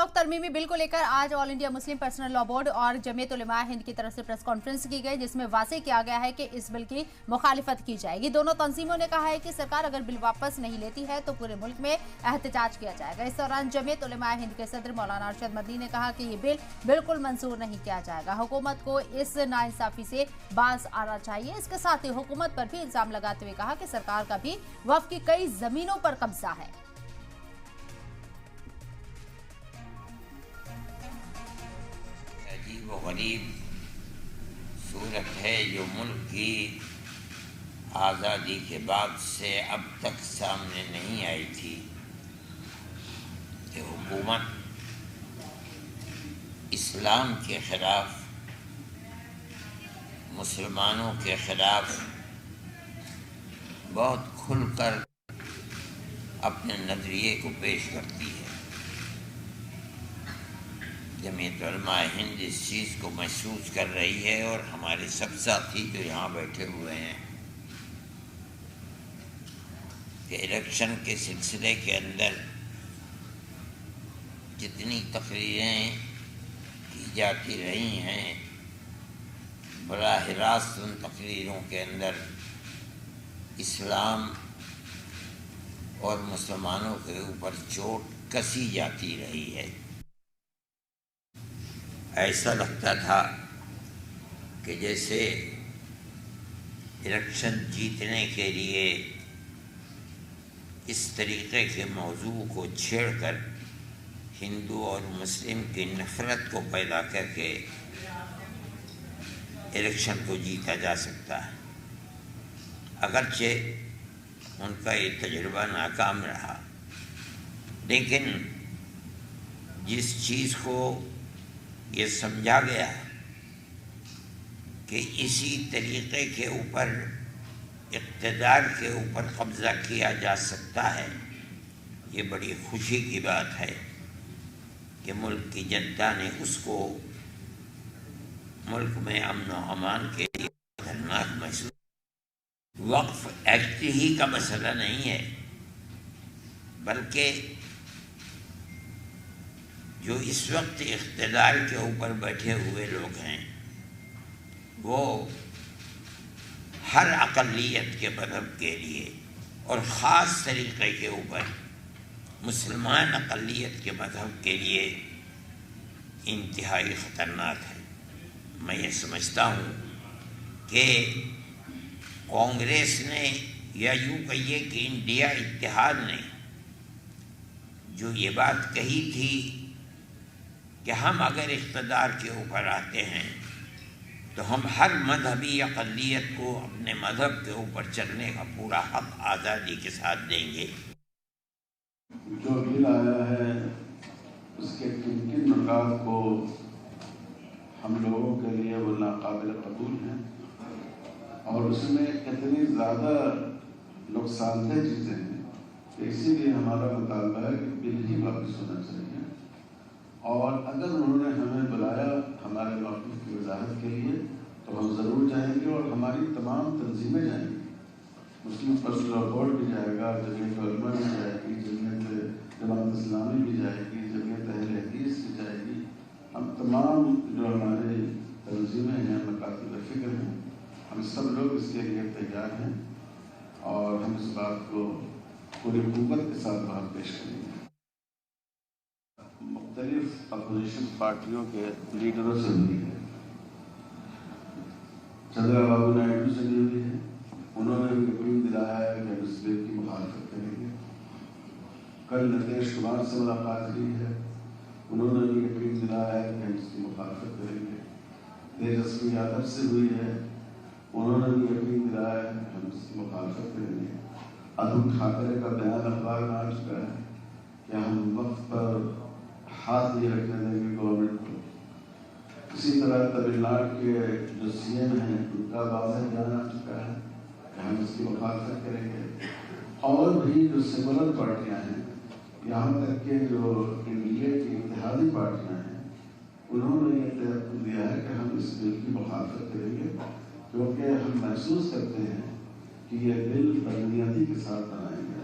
वक्फ तरमीमी bill को लेकर आज all India Muslim personal law board और जमीयत उलमा हिंद की तरफ से प्रेस कॉन्फ्रेंस की गई, जिसमें वाज़ेह किया गया है कि इस बिल की मुखालिफत की जाएगी। दोनों तंजीमों ने कहा है कि सरकार अगर बिल वापस नहीं लेती है तो पूरे मुल्क में एहतजाज किया जाएगा। इस दौरान जमीयत उलमा हिंद के सदर मौलाना अरशद मदनी ने कहा कि ये बिल बिल्कुल मंजूर नहीं किया जाएगा। हुकूमत को इस नाइंसाफी से बाज आना चाहिए। इसके साथ ही हुकूमत पर भी इल्जाम लगाते हुए कहा कि सरकार का भी वक्फ की कई जमीनों पर कब्जा है। वो गरीब सूरत है जो मुल्क की आज़ादी के बाद से अब तक सामने नहीं आई थी कि हुकूमत इस्लाम के ख़िलाफ़, मुसलमानों के ख़िलाफ़ बहुत खुलकर अपने नज़रिए को पेश करती है। जमीयत उलमा हिंद इस चीज़ को महसूस कर रही है और हमारे सब साथी जो यहाँ बैठे हुए हैं कि इलेक्शन के सिलसिले के अंदर जितनी तकरीरें की जाती रही हैं, बराह रास्त उन तकरीरों के अंदर इस्लाम और मुसलमानों के ऊपर चोट कसी जाती रही है। ऐसा लगता था कि जैसे इलेक्शन जीतने के लिए इस तरीक़े के मौजू को छेड़कर हिंदू और मुस्लिम की नफ़रत को पैदा करके इलेक्शन को जीता जा सकता है। अगरचे उनका ये तजुर्बा नाकाम रहा, लेकिन जिस चीज़ को ये समझा गया कि इसी तरीक़े के ऊपर इक़्तिदार के ऊपर कब्ज़ा किया जा सकता है, ये बड़ी खुशी की बात है कि मुल्क की जनता ने उसको मुल्क में अमन व अमान के लिए खतरनाक महसूस। वक्फ एक्ट ही का मसला नहीं है, बल्कि जो इस वक्त इक़्तिदार के ऊपर बैठे हुए लोग हैं वो हर अक़लियत के मज़हब के लिए और ख़ास तरीक़े के ऊपर मुसलमान अक़लियत के मज़हब के लिए इंतहाई ख़तरनाक है। मैं ये समझता हूँ कि कांग्रेस ने या यूँ कहिए कि इंडिया इत्तेहाद ने जो ये बात कही थी कि हम अगर इक़्तिदार के ऊपर आते हैं तो हम हर मजहबी अक़लियत को अपने मज़हब के ऊपर चलने का पूरा हक़ आज़ादी के साथ देंगे। जो बिल आया है उसके किन किन नुकात को हम लोगों के लिए वो नाकाबिल कबूल हैं और उसमें इतनी ज़्यादा नुकसानदेह चीज़ें हैं, इसीलिए हमारा मुतालबा है कि बिल ही वापस होना चाहिए। और अगर उन्होंने हमें बुलाया हमारे मौक़िफ़ की वजाहत के लिए तो हम ज़रूर जाएंगे और हमारी तमाम तंजीमें जाएंगी। मुस्लिम पर्सनल लॉ बोर्ड भी जाएगा, जमीयत उलमा भी जाएगी, जमात इस्लामी भी जाएगी, जमीयत अहले हदीस भी जाएगी। हम तमाम जो हमारे तंजीमें हैं, मकातिब फ़िक्र हैं, हम सब लोग इसके लिए तैयार हैं और हम इस बात को पूरी क़ुव्वत के साथ वहाँ पेश करेंगे। मुख्तलिफ अपोजिशन पार्टियों के लीडरों से हुई है, चंद्रबाबू नायडू से भी हुई है, उन्होंने भी यकीन दिलाया है कि हम इस बिल की मुखालफत करेंगे। कल नीतीश कुमार से मुलाकात हुई है, उन्होंने भी यकीन दिलाया है कि हम इसकी मुखालफत करेंगे। तेजस्वी यादव से हुई है, उन्होंने भी यकीन दिलाया है कि हम इसकी मुखालफत करेंगे। अतुल ठाकरे का बयान अखबार में आ चुका है कि हम वक्फ पर हाथ नहीं रखने देंगे गवर्नमेंट को। इसी तरह तमिलनाडु के जो सीएम हैं उनका वाज़ेह बयान आ चुका है कि हम इसकी मुखालफत करेंगे। और भी जो सेकुलर पार्टियां हैं, यहाँ तक के जो एनडीए की इत्तेहादी पार्टियां हैं, उन्होंने ये तय दिया है कि हम इस बिल की मुखालफत करेंगे, क्योंकि हम महसूस करते हैं कि ये बिल बदनीयती के साथ बनाए गए।